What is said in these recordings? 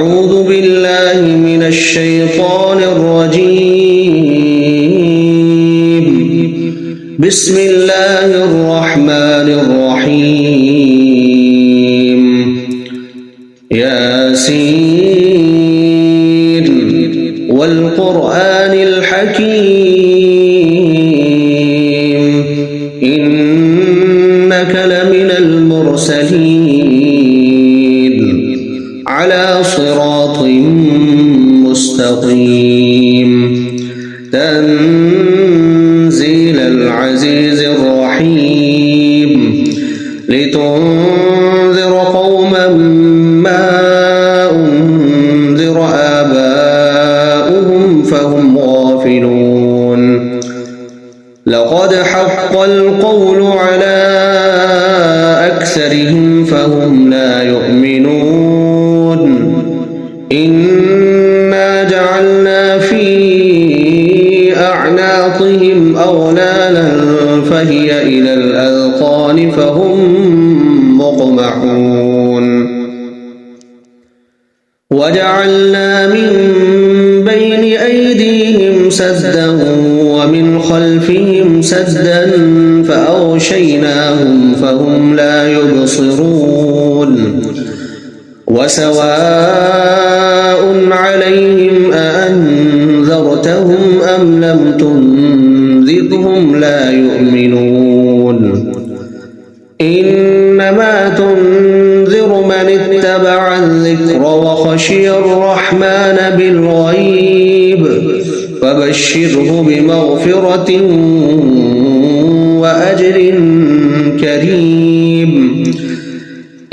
أعوذ بالله من الشيطان الرجيم. بسم الله الرحمن الرحيم. ياسين والقرآن الحكيم إنك لمن المرسلين على صراط مستقيم. تنزيل العزيز الرحيم لتنذر قوما ما أنذر آباؤهم فهم غافلون. لقد حق القول على أكثرهم فهم لا يؤمنون. إنا جعلنا في أعناقهم أغلالا فهي إلى الأذقان فهم مقمحون. وجعلنا من بين أيديهم سدا ومن خلفهم سدا فأغشيناهم فهم لا يبصرون. وسواء عليهم أأنذرتهم أم لم تنذرهم لا يؤمنون. إنما تنذر من اتبع الذكر وخشي الرحمن بالغيب فبشره بمغفرة وأجر كريم.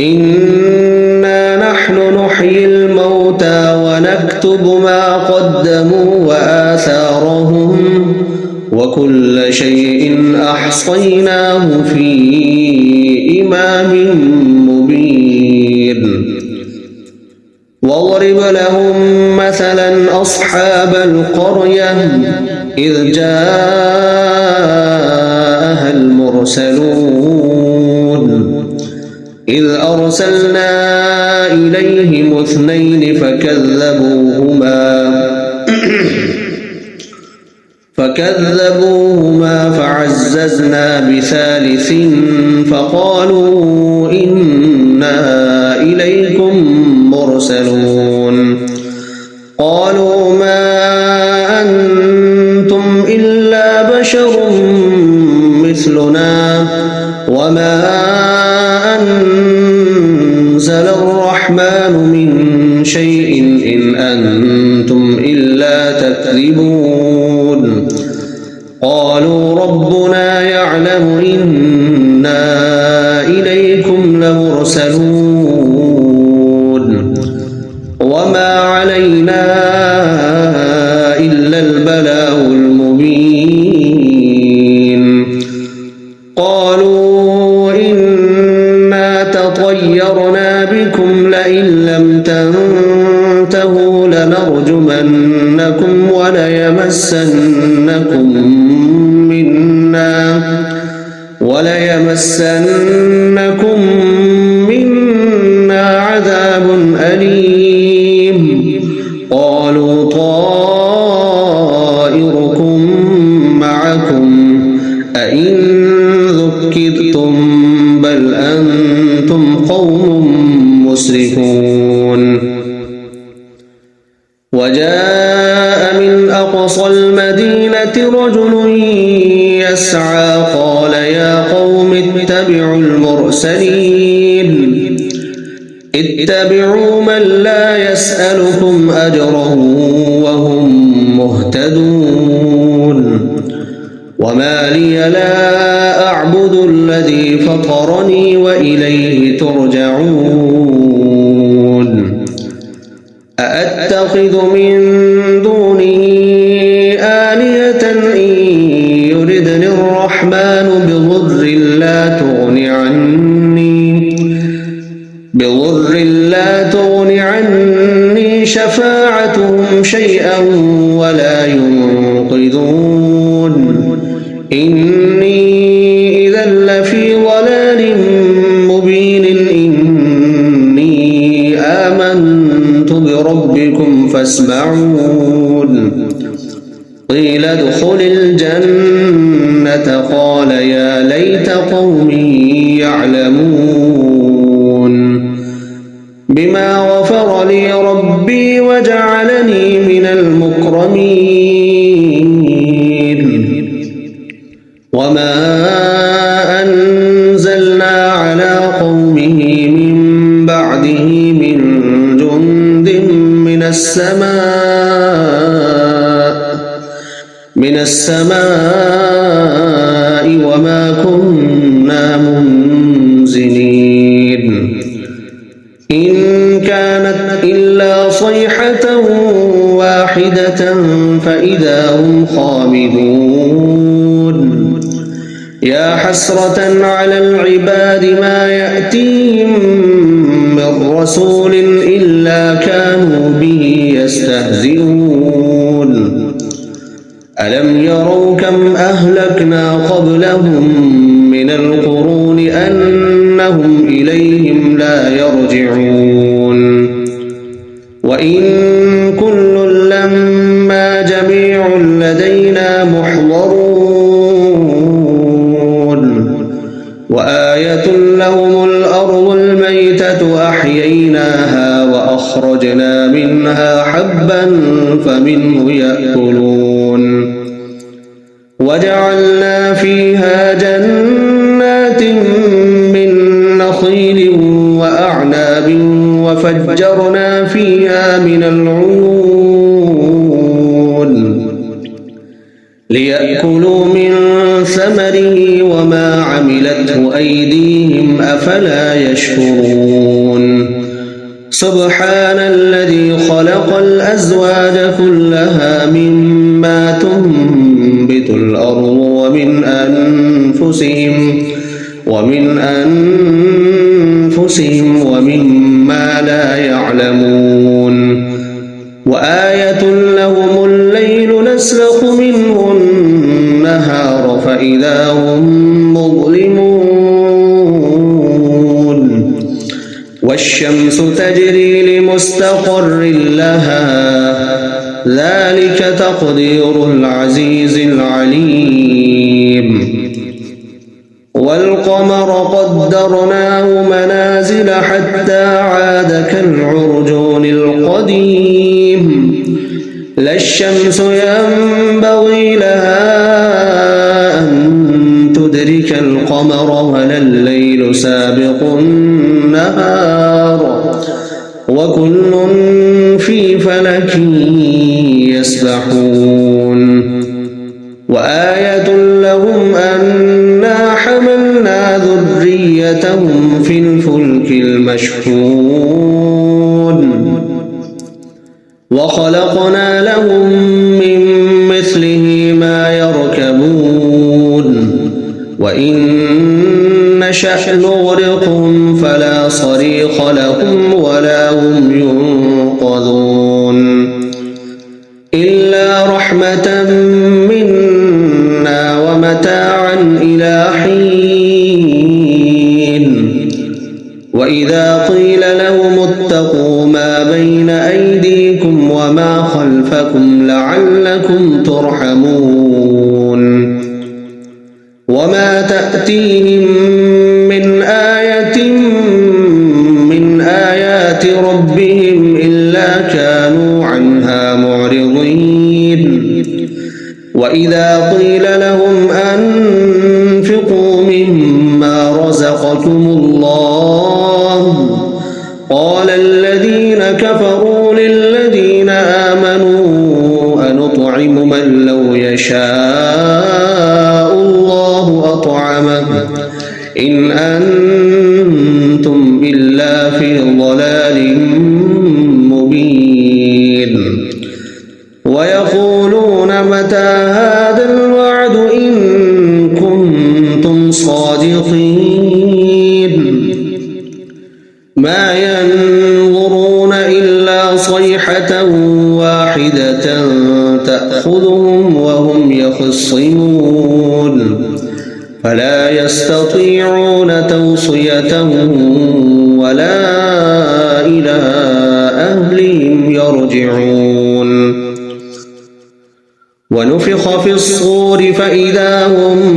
إنا نحن نحيي الموتى ونكتب ما قدموا وآثارهم وكل شيء أحصيناه في إمام مبين. واضرب لهم مثلا أصحاب القرية إذ جاءها المرسلون إذ أرسلنا إليهم اثنين فكذبوهما فعززنا بثالث فقالوا إنا إليكم مرسلون. قالوا ما أنتم إلا بشر مثلنا وما أنزل الرحمن من شيء إن أنتم إلا تكذبون. قالوا ربنا يعلم إنا إليكم لمرسلون وما علينا إلا البلاغ المبين. قالوا إنا تطيرنا بكم لئن لم تنتهوا لنرجمنكم وليمسنكم منا عذاب أليم. قالوا طائركم معكم أئن ذكرتم بل أنتم قوم مسرفون. وجاء من أقصى المدينة رجل يسعى قال يا قوم اتبعوا المرسلين اتبعوا من لا يسألكم أجرا وهم مهتدون. وما لي لا أعبد الذي فطرني وإليه ترجعون. أأتخذ من دونه آلهة إن يردني الرحمن بضر لا تغن عني شفاعتهم شيئا ولا ينقذون. إني إذا لفي ضلال مبين. إني آمنت بربكم فاسمعون قيل ادخل الجنة قال يا ليت قومي يعلمون بما غفر لي ربي وجعلني من المكرمين وما أنزلنا على قومه من بعده من جند من السماء وما كنا منزلين إن كانت إلا صيحة واحدة فإذا هم خامدون يا حسرة على العباد ما يأتيهم من رسول إلا كانوا به يستهزئون ألم يروا كم أهلكنا قبلهم من القرون أنهم إليهم لا يرجعون وإن كل لما جميع لدينا محضرون وآية لهم الأرض الميتة أحييناها وأخرجنا منها حبا فمنه يأكلون وجعلنا فيها جنات من نخيل وأعناب وفجرنا فيها من العيون ليأكلوا من ثمره وما عملته أيديهم أفلا يشكرون سبحان الذي خلق الأزواج كلها مما تنبت الأرض ومن أنفسهم ومما لا يعلمون وآية لهم الليل نسلخ منه النهار فإذا هم مظلمون والشمس تجري لمستقر لها ذلك تقدير العزيز العليم والقمر قدرناه منازل حتى عاد كالعرجون القديم لا الشمس ينبغي لها أن تدرك القمر ولا الليل سابق النهار وكل في فلك يسبحون وآية لهم أنا حملنا ذريتهم في الفلك المشحون وخلقنا لهم من مثله ما يركبون وإن نشأ نغرقهم فلا صريخ لهم ولا هم ينقذون إلا رحمة منا ومتاعا إلى حين وإذا قيل لهم اتقوا ما بين أيديكم وما خلفكم لعلكم ترحمون وما تأتيهم من آية من آيات ربهم إلا كانوا عنها معرضين وإذا قيل لهم أنفقوا مما رزقكم الله قال الذين كفروا للذين آمنوا أنطعم من لو يشاء الله أطعمه إن أنتم إلا في ضلال مبين ويقولون متى هذا الوعد إن كنتم صادقين ما ينظرون إلا صيحة واحدة تأخذهم وهم يخصمون فلا يستطيعون توصية ولا إلى أهلهم إليهم يرجعون ونفخ في الصور فإذا هم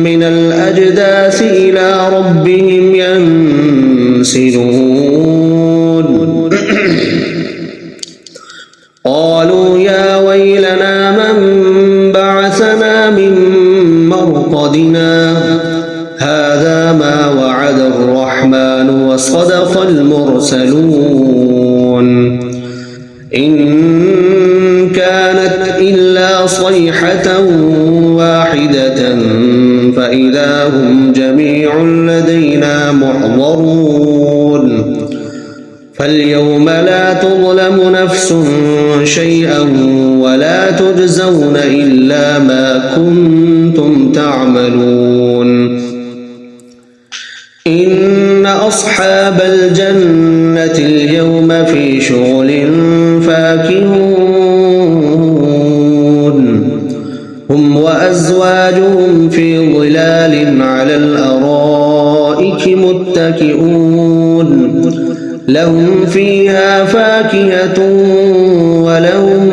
من الأجداث إلى ربهم ينسلون قالوا يا ويلنا من بعثنا من مرقدنا هذا ما وعد الرحمن وصدق المرسلون إن كانت إلا صيحة واحدة فإذا هم جميع لدينا محضرون فاليوم لا تظلم نفس شيئا ولا تجزون إلا ما كنتم تعملون إن أصحاب الجنة اليوم في شغل فاكهون هم وأزواجهم في ظلال على الأرائك متكئون لهم فيها فاكهة ولهم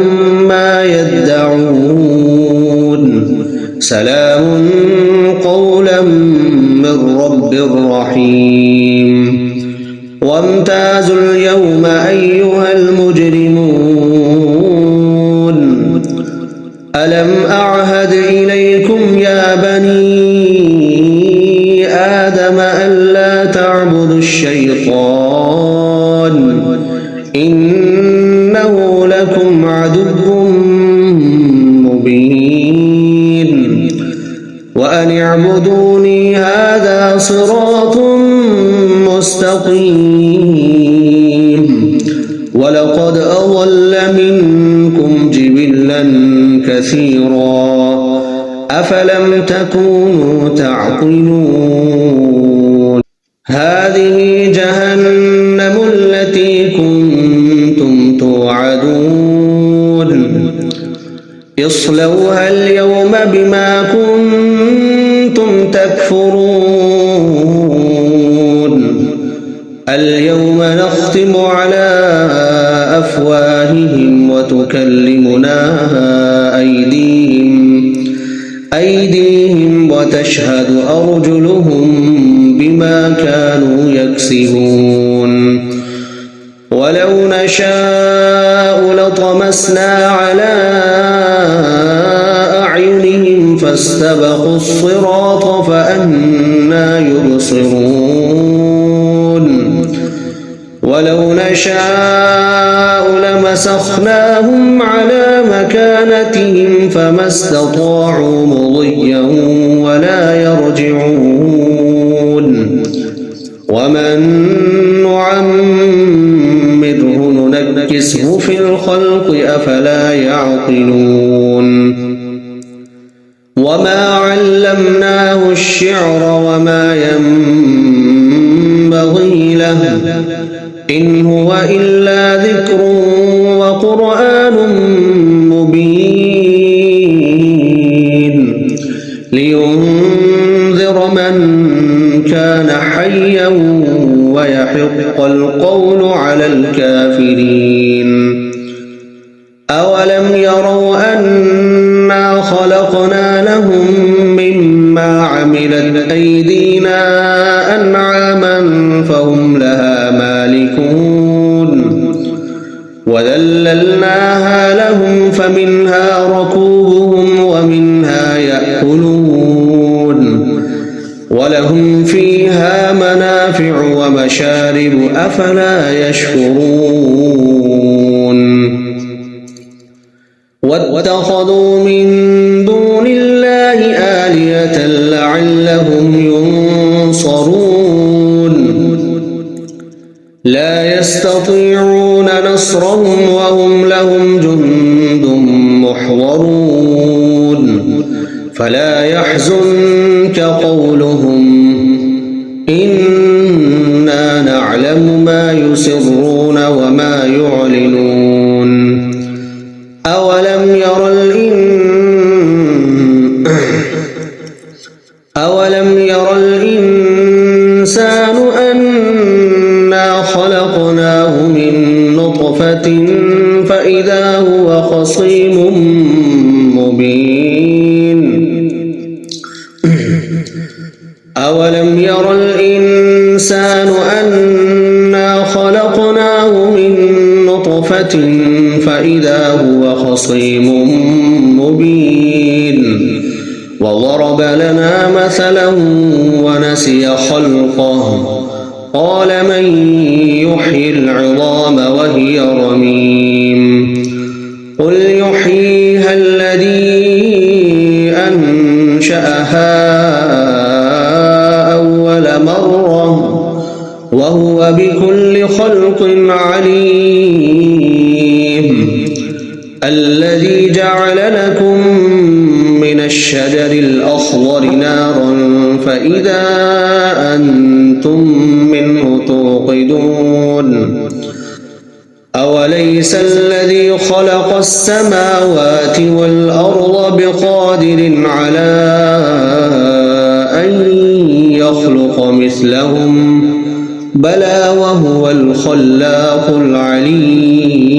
ما يدعون سلام قولا من رب رحيم وامتازوا اليوم أيها المجرمون ألم أعهد إليكم يا بني آدم ألا تعبدوا الشيطان إنه لكم عدو مبين وأن اعبدوني هذا صراط مستقيم ولقد أضل منكم جبلا كثيرا أفلم تكونوا تعقلون هذه جهنم التي كنتم توعدون اصلوها اليوم بما كنتم تكفرون اليوم نختم على أفواههم وتكلمنا أيديهم وتشهد أرجلهم بما كانوا يكسبون ولو نشاء لطمسنا على أعينهم فاستبقوا الصراط فأنى يبصرون ولو نشاء لمسخناهم على مكانتهم فما استطاعوا مضيا ولا يرجعون ومن نعمره ننكسه في الخلق أفلا يعقلون وما علمناه الشعر وما ينبغي له إن هو إلا ذكر وقرآن مبين لينذر من كان حيا ويحق القول على الكافرين أولم يروا أنا خلقنا لهم مما عملت أيدينا أنعاما فهم لها مالكون وذللناها لهم فمنها ركوبهم ومنها يأكلون ولهم فيها منافع ومشارب أفلا يشكرون واتخذوا من دون الله آلهة لعلهم ينصرون لا يستطيعون نصرهم وهم لهم جند محضرون فلا يحزنك قولهم إنا نعلم ما يسرون وما يعلنون أولم ير الإنسان أنا خلقناه من نطفة فإذا هو خصيم مبين أولم ير الإنسان أنا خلقناه من نطفة فإذا هو خصيم مبين وضرب لنا مثلا ونسي خلقه قال من يحيي العظام وهي رميم قل يحييها الذي أنشأها أول مرة وهو بكل خلق عليم الذي جعل لكم من الشجر الأخضر نارا فإذا أنتم منه توقدون أوليس الذي خلق السماوات والأرض بقادر على أن يخلق مثلهم بلى وهو الخلاق العليم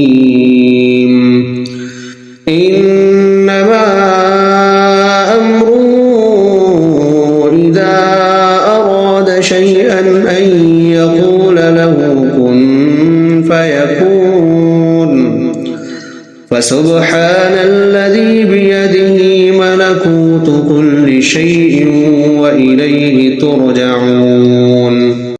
إنما أمره إذا أراد شيئا أن يقول له كن فيكون فسبحان الذي بيده ملكوت كل شيء وإليه ترجعون